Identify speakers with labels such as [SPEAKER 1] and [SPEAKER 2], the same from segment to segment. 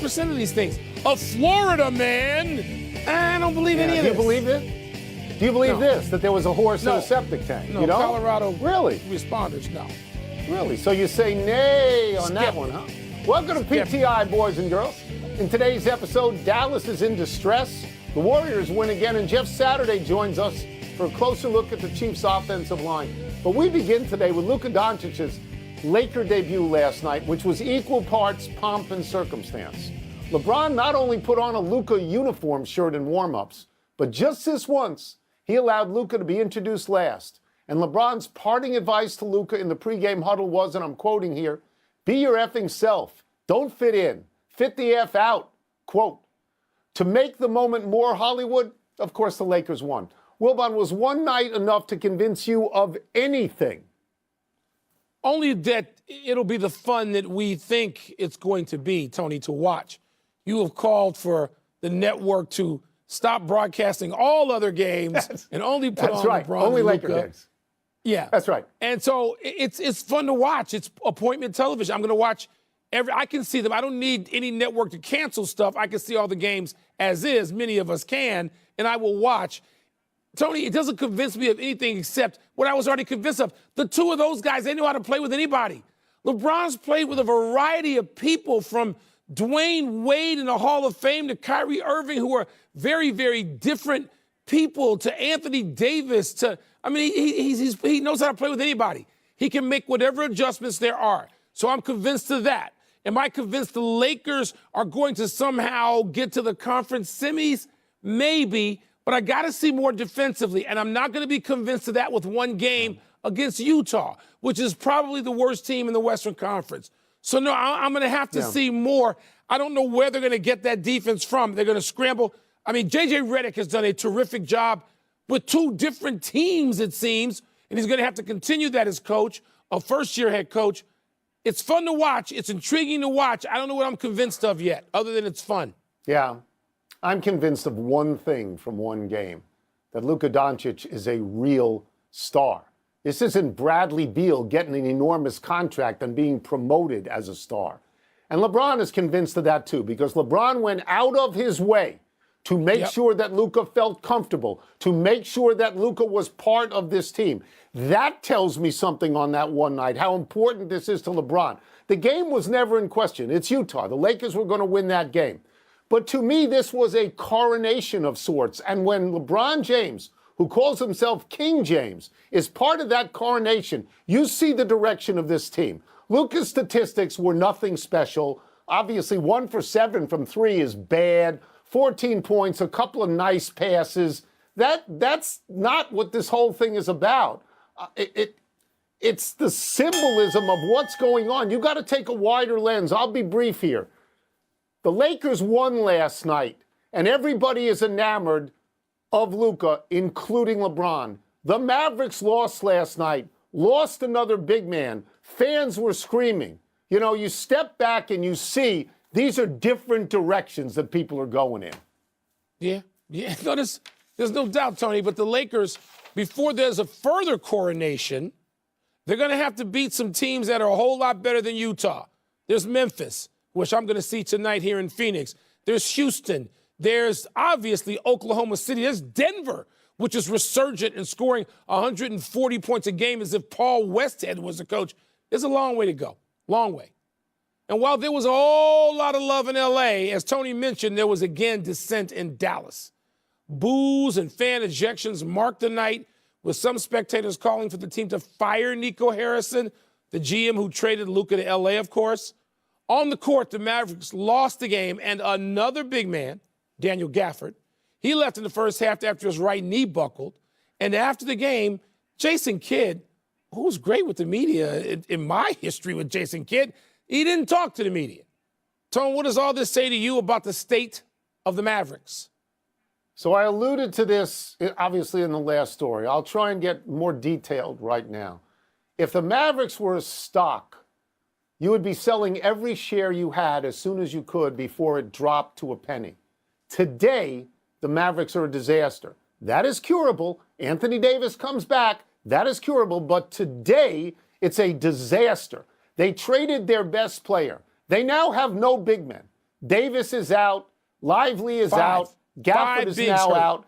[SPEAKER 1] 98% of these things. A Florida man, I don't believe any of
[SPEAKER 2] Do
[SPEAKER 1] this.
[SPEAKER 2] you believe it? Do you believe this, that there was a horse in a septic tank?
[SPEAKER 1] No,
[SPEAKER 2] you don't?
[SPEAKER 1] Colorado
[SPEAKER 2] really?
[SPEAKER 1] responders, no.
[SPEAKER 2] Really? So you say nay on that one, huh? Welcome to PTI, boys and girls. In today's episode, Dallas is in distress. The Warriors win again, and Jeff Saturday joins us for a closer look at the Chiefs' offensive line. But we begin today with Luka Doncic's Laker debut last night, which was equal parts pomp and circumstance. LeBron not only put on a Luka uniform shirt in warm-ups, but just this once, he allowed Luka to be introduced last. And LeBron's parting advice to Luka in the pregame huddle was, and I'm quoting here, "Be your effing self. Don't fit in. Fit the F out." Quote. To make the moment more Hollywood, of course the Lakers won. Wilbon, was one night enough to convince you of anything?
[SPEAKER 1] Only that it'll be the fun that we think it's going to be, Tony, to watch. You have called for the network to stop broadcasting all other games and only put on
[SPEAKER 2] right.
[SPEAKER 1] LeBron
[SPEAKER 2] Only
[SPEAKER 1] and
[SPEAKER 2] Laker
[SPEAKER 1] Luka.
[SPEAKER 2] games.
[SPEAKER 1] Yeah.
[SPEAKER 2] That's right.
[SPEAKER 1] And so it's fun to watch. It's appointment television. I'm going to watch I can see them. I don't need any network to cancel stuff. I can see all the games as is. Many of us can, and I will watch. Tony, it doesn't convince me of anything except what I was already convinced of. The two of those guys, they know how to play with anybody. LeBron's played with a variety of people, from Dwayne Wade in the Hall of Fame to Kyrie Irving, who are very, very different people, to Anthony Davis, to, I mean, he knows how to play with anybody. He can make whatever adjustments there are. So I'm convinced of that. Am I convinced the Lakers are going to somehow get to the conference semis? Maybe, but I got to see more defensively, and I'm not going to be convinced of that with one game against Utah, which is probably the worst team in the Western Conference. So, no, I'm going to have to see more. I don't know where they're going to get that defense from. They're going to scramble. I mean, J.J. Redick has done a terrific job with two different teams, it seems, and he's going to have to continue that as coach, a first-year head coach. It's fun to watch. It's intriguing to watch. I don't know what I'm convinced of yet, other than it's fun.
[SPEAKER 2] Yeah. I'm convinced of one thing from one game, that Luka Doncic is a real star. This isn't Bradley Beal getting an enormous contract and being promoted as a star. And LeBron is convinced of that too, because LeBron went out of his way to make sure that Luka felt comfortable, to make sure that Luka was part of this team. That tells me something on that one night, how important this is to LeBron. The game was never in question. It's Utah. The Lakers were going to win that game. But to me, this was a coronation of sorts. And when LeBron James, who calls himself King James, is part of that coronation, you see the direction of this team. Luka's statistics were nothing special. Obviously, 1 for 7 from 3 is bad. 14 points, a couple of nice passes. That's not what this whole thing is about. It's the symbolism of what's going on. You got to take a wider lens. I'll be brief here. The Lakers won last night, and everybody is enamored of Luka, including LeBron. The Mavericks lost last night, lost another big man. Fans were screaming. You know, you step back and you see these are different directions that people are going in.
[SPEAKER 1] Yeah. No, there's no doubt, Tony, but the Lakers, before there's a further coronation, they're going to have to beat some teams that are a whole lot better than Utah. There's Memphis, which I'm going to see tonight here in Phoenix. There's Houston. There's obviously Oklahoma City. There's Denver, which is resurgent and scoring 140 points a game as if Paul Westhead was the coach. There's a long way to go. Long way. And while there was a whole lot of love in L.A., as Tony mentioned, there was again dissent in Dallas. Boos and fan ejections marked the night, with some spectators calling for the team to fire Nico Harrison, the GM who traded Luka to L.A., of course. On the court, the Mavericks lost the game, and another big man, Daniel Gafford, he left in the first half after his right knee buckled. And after the game, Jason Kidd, who was great with the media in my history with Jason Kidd, he didn't talk to the media. Tone, what does all this say to you about the state of the Mavericks?
[SPEAKER 2] So I alluded to this, obviously, in the last story. I'll try and get more detailed right now. If the Mavericks were a stock, you would be selling every share you had as soon as you could before it dropped to a penny. Today, the Mavericks are a disaster. That is curable. Anthony Davis comes back. That is curable. But today, it's a disaster. They traded their best player. They now have no big men. Davis is out. Lively is
[SPEAKER 1] 5.
[SPEAKER 2] out. Gafford
[SPEAKER 1] 5
[SPEAKER 2] is
[SPEAKER 1] bigs
[SPEAKER 2] now
[SPEAKER 1] hurt.
[SPEAKER 2] out.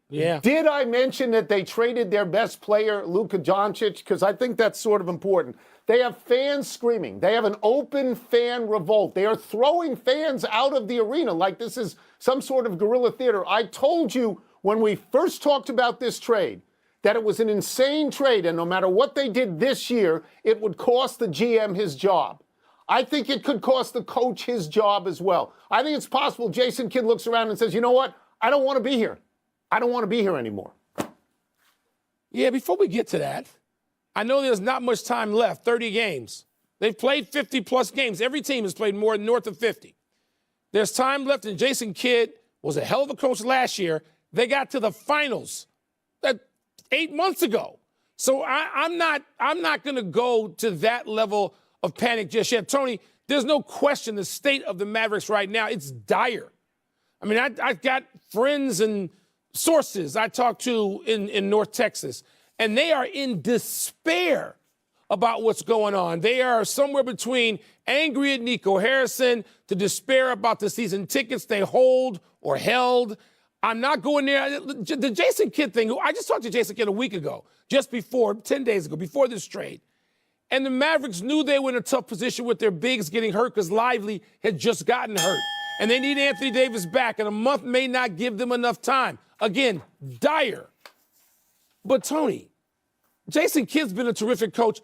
[SPEAKER 1] Yeah.
[SPEAKER 2] Did I mention that they traded their best player, Luka Doncic? Because I think that's sort of important. They have fans screaming. They have an open fan revolt. They are throwing fans out of the arena like this is some sort of guerrilla theater. I told you when we first talked about this trade that it was an insane trade, and no matter what they did this year, it would cost the GM his job. I think it could cost the coach his job as well. I think it's possible Jason Kidd looks around and says, you know what? I don't want to be here. I don't want to be here anymore.
[SPEAKER 1] Yeah, before we get to that, I know there's not much time left, 30 games. They've played 50-plus games. Every team has played more north of 50. There's time left, and Jason Kidd was a hell of a coach last year. They got to the finals 8 months ago. So I'm not going to go to that level of panic just yet. Tony, there's no question the state of the Mavericks right now, it's dire. I mean, I've got friends and sources I talk to in North Texas, and they are in despair about what's going on. They are somewhere between angry at Nico Harrison to despair about the season tickets they hold or held. I'm not going there. The Jason Kidd thing, I just talked to Jason Kidd a week ago, just before, 10 days ago, before this trade. And the Mavericks knew they were in a tough position with their bigs getting hurt because Lively had just gotten hurt. And they need Anthony Davis back, and a month may not give them enough time. Again, dire. But, Tony, Jason Kidd's been a terrific coach.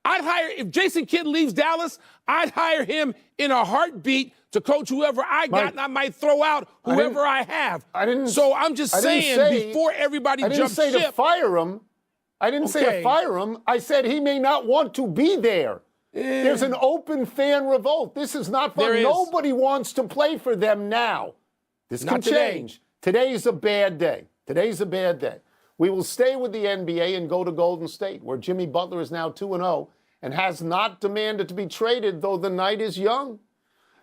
[SPEAKER 1] If Jason Kidd leaves Dallas, I'd hire him in a heartbeat to coach whoever I got, and I might throw out whoever I have. So I'm just saying, before everybody jumps ship.
[SPEAKER 2] I didn't say to fire him. I didn't say to fire him. I said he may not want to be there. There's an open fan revolt. This is not fun. Nobody wants to play for them now. This can change. Today's a bad day. Today's a bad day. We will stay with the NBA and go to Golden State, where Jimmy Butler is now 2-0 and has not demanded to be traded, though the night is young.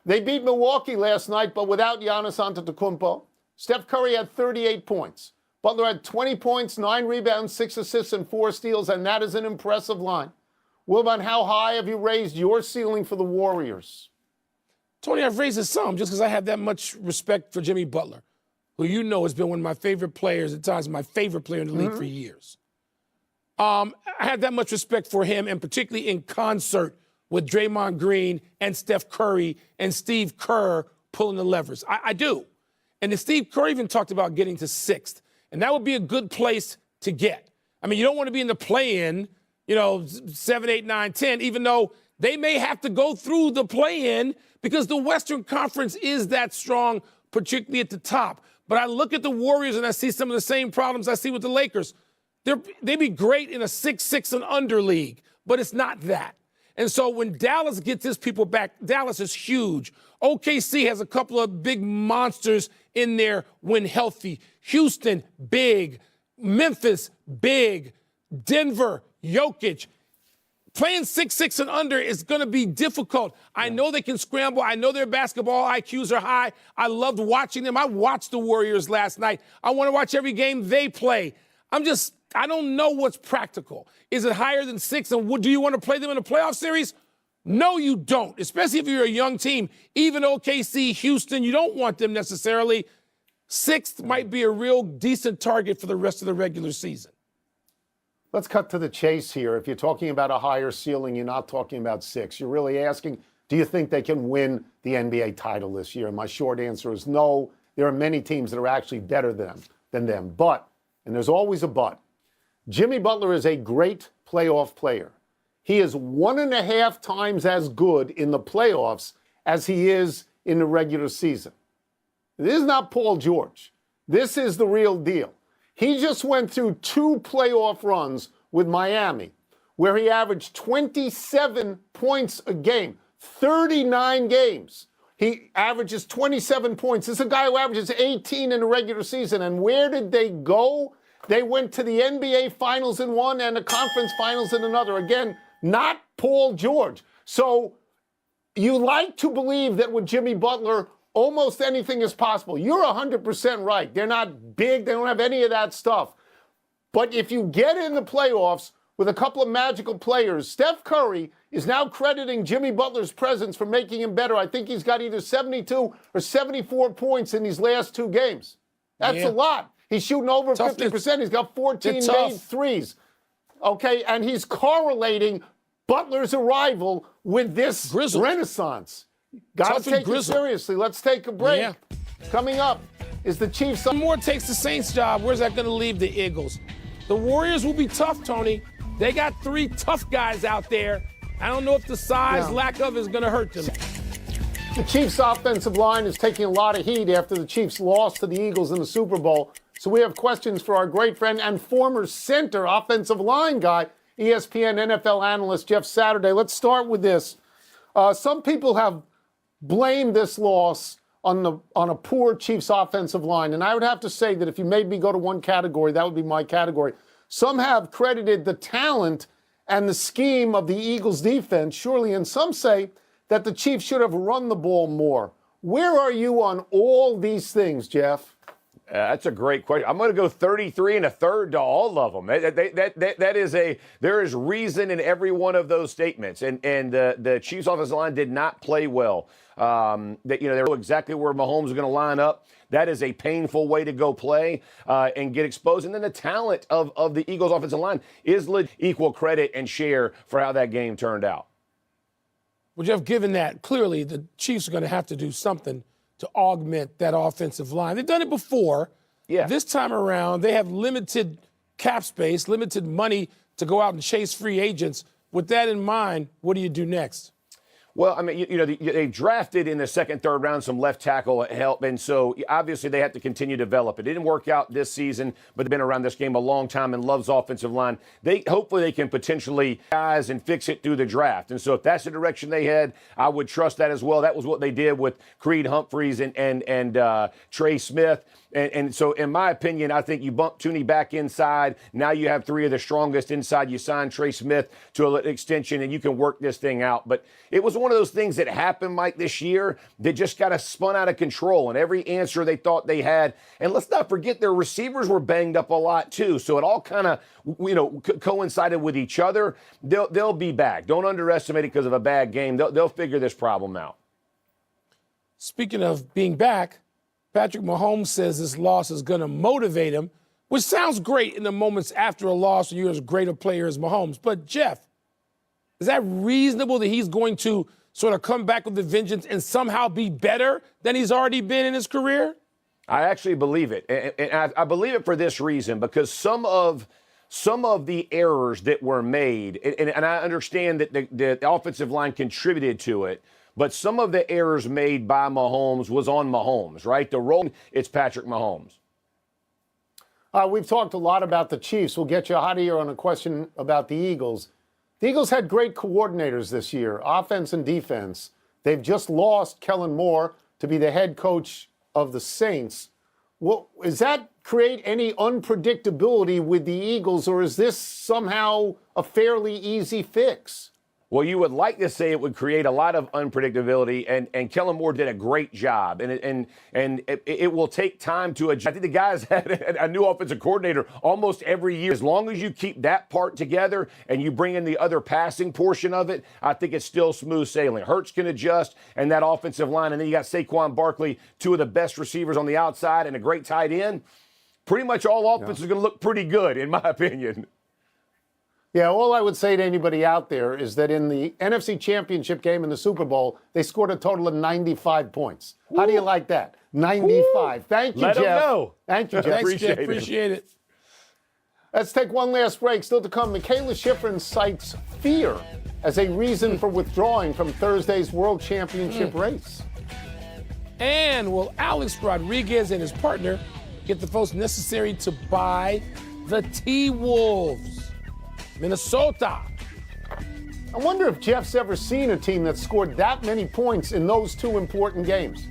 [SPEAKER 2] They beat Milwaukee last night, but without Giannis Antetokounmpo. Steph Curry had 38 points. Butler had 20 points, 9 rebounds, 6 assists, and 4 steals, and that is an impressive line. Wilbon, how high have you raised your ceiling for the Warriors?
[SPEAKER 1] Tony, I've raised it some just because I have that much respect for Jimmy Butler, who you know has been one of my favorite players, at times my favorite player in the league for years. I have that much respect for him, and particularly in concert with Draymond Green and Steph Curry and Steve Kerr pulling the levers. I do. And then Steve Kerr even talked about getting to 6th, and that would be a good place to get. I mean, you don't want to be in the play-in, 7, 8, 9, 10, even though they may have to go through the play-in because the Western Conference is that strong, particularly at the top. But I look at the Warriors and I see some of the same problems I see with the Lakers. They'd be great in a 6-6 and under league, but it's not that. And so when Dallas gets his people back, Dallas is huge. OKC has a couple of big monsters in there when healthy. Houston, big. Memphis, big. Denver, Jokic. Playing 6-6 and under is going to be difficult. I know they can scramble. I know their basketball IQs are high. I loved watching them. I watched the Warriors last night. I want to watch every game they play. I don't know what's practical. Is it higher than 6? And do you want to play them in a playoff series? No, you don't, especially if you're a young team. Even OKC, Houston, you don't want them necessarily. 6th might be a real decent target for the rest of the regular season.
[SPEAKER 2] Let's cut to the chase here. If you're talking about a higher ceiling, you're not talking about 6. You're really asking, do you think they can win the NBA title this year? And my short answer is no. There are many teams that are actually better than them. But, and there's always a but, Jimmy Butler is a great playoff player. He is 1.5 times as good in the playoffs as he is in the regular season. This is not Paul George. This is the real deal. He just went through 2 playoff runs with Miami where he averaged 27 points a game, 39 games. He averages 27 points. This is a guy who averages 18 in the regular season. And where did they go? They went to the NBA Finals in one and the Conference Finals in another. Again, not Paul George. So you like to believe that with Jimmy Butler, almost anything is possible. You're 100% right. They're not big. They don't have any of that stuff. But if you get in the playoffs with a couple of magical players. Steph Curry is now crediting Jimmy Butler's presence for making him better. I think he's got either 72 or 74 points in these last 2 games. That's a lot. He's shooting over 50%. He's got 14 made threes. Okay, and he's correlating Butler's arrival with this renaissance. Got to take it seriously. Let's take a break.
[SPEAKER 1] Yeah.
[SPEAKER 2] Coming up is the Chiefs.
[SPEAKER 1] One more takes the Saints job. Where's that going to leave the Eagles? The Warriors will be tough, Tony. They got 3 tough guys out there. I don't know if the size, lack of, is going to hurt them.
[SPEAKER 2] The Chiefs' offensive line is taking a lot of heat after the Chiefs lost to the Eagles in the Super Bowl. So we have questions for our great friend and former center offensive line guy, ESPN NFL analyst Jeff Saturday. Let's start with this. Some people have blamed this loss on a poor Chiefs offensive line. And I would have to say that if you made me go to one category, that would be my category. Some have credited the talent and the scheme of the Eagles defense, surely, and some say that the Chiefs should have run the ball more. Where are you on all these things, Jeff?
[SPEAKER 3] That's a great question. I'm going to go 33 1/3 to all of them. There is reason in every one of those statements. And the Chiefs offensive line did not play well. They know exactly where Mahomes is going to line up. That is a painful way to go play and get exposed. And then the talent of the Eagles offensive line is equal credit and share for how that game turned out.
[SPEAKER 1] Well, Jeff, given that, clearly the Chiefs are going to have to do something to augment that offensive line. They've done it before.
[SPEAKER 3] Yeah.
[SPEAKER 1] This time around, they have limited cap space, limited money to go out and chase free agents. With that in mind, what do you do next?
[SPEAKER 3] Well, I mean, they drafted in the second, third round some left tackle help, and so obviously they have to continue to develop. It didn't work out this season, but they've been around this game a long time and loves offensive line. Hopefully they can potentially guys and fix it through the draft. And so if that's the direction they head, I would trust that as well. That was what they did with Creed Humphreys and Trey Smith. And so, in my opinion, I think you bump Tooney back inside. Now you have 3 of the strongest inside. You sign Trey Smith to an extension, and you can work this thing out. But it was one of those things that happened, Mike, this year that just got spun out of control. And every answer they thought they had. And let's not forget their receivers were banged up a lot, too. So it all kind of, coincided with each other. They'll be back. Don't underestimate it because of a bad game. They'll figure this problem out.
[SPEAKER 1] Speaking of being back, Patrick Mahomes says this loss is going to motivate him, which sounds great in the moments after a loss when you're as great a player as Mahomes. But, Jeff, is that reasonable that he's going to sort of come back with a vengeance and somehow be better than he's already been in his career?
[SPEAKER 3] I actually believe it. And I believe it for this reason, because some of the errors that were made, and I understand that the offensive line contributed to it, but some of the errors made by Mahomes was on Mahomes, right? The role, it's Patrick Mahomes.
[SPEAKER 2] We've talked a lot about the Chiefs. We'll get you out of here on a question about the Eagles. The Eagles had great coordinators this year, offense and defense. They've just lost Kellen Moore to be the head coach of the Saints. Well, does that create any unpredictability with the Eagles, or is this somehow a fairly easy fix?
[SPEAKER 3] Well, you would like to say it would create a lot of unpredictability, and Kellen Moore did a great job, and it will take time to adjust. I think the guys had a new offensive coordinator almost every year. As long as you keep that part together and you bring in the other passing portion of it, I think it's still smooth sailing. Hurts can adjust, and that offensive line, and then you got Saquon Barkley, 2 of the best receivers on the outside, and a great tight end. Pretty much all offense is going to look pretty good, in my opinion.
[SPEAKER 2] Yeah, all I would say to anybody out there is that in the NFC Championship game in the Super Bowl, they scored a total of 95 points. How do you like that? 95. Thank you,
[SPEAKER 3] Let
[SPEAKER 2] Jeff.
[SPEAKER 3] them know.
[SPEAKER 2] Thank you, Jeff.
[SPEAKER 1] Appreciate it.
[SPEAKER 2] Let's take one last break. Still to come, Michaela Schifrin cites fear as a reason for withdrawing from Thursday's World Championship race.
[SPEAKER 1] And will Alex Rodriguez and his partner get the votes necessary to buy the T-Wolves? Minnesota.
[SPEAKER 2] I wonder if Jeff's ever seen a team that scored that many points in those 2 important games.